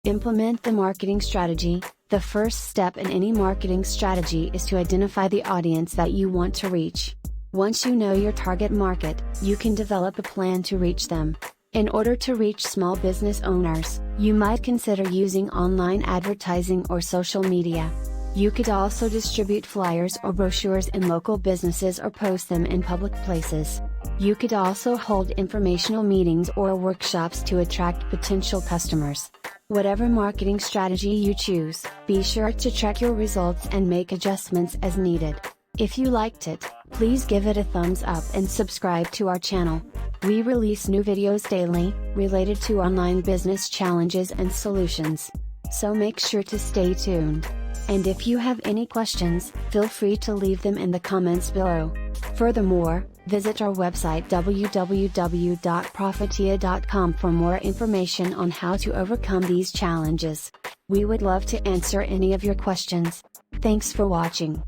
Implement the marketing strategy. The first step in any marketing strategy is to identify the audience that you want to reach. Once you know your target market, you can develop a plan to reach them. In order to reach small business owners, you might consider using online advertising or social media. You could also distribute flyers or brochures in local businesses or post them in public places. You could also hold informational meetings or workshops to attract potential customers. Whatever marketing strategy you choose, be sure to check your results and make adjustments as needed. If you liked it, please give it a thumbs up and subscribe to our channel. We release new videos daily, related to online business challenges and solutions. So make sure to stay tuned. And if you have any questions, feel free to leave them in the comments below. Furthermore, visit our website www.profitiya.com for more information on how to overcome these challenges. We would love to answer any of your questions. Thanks for watching.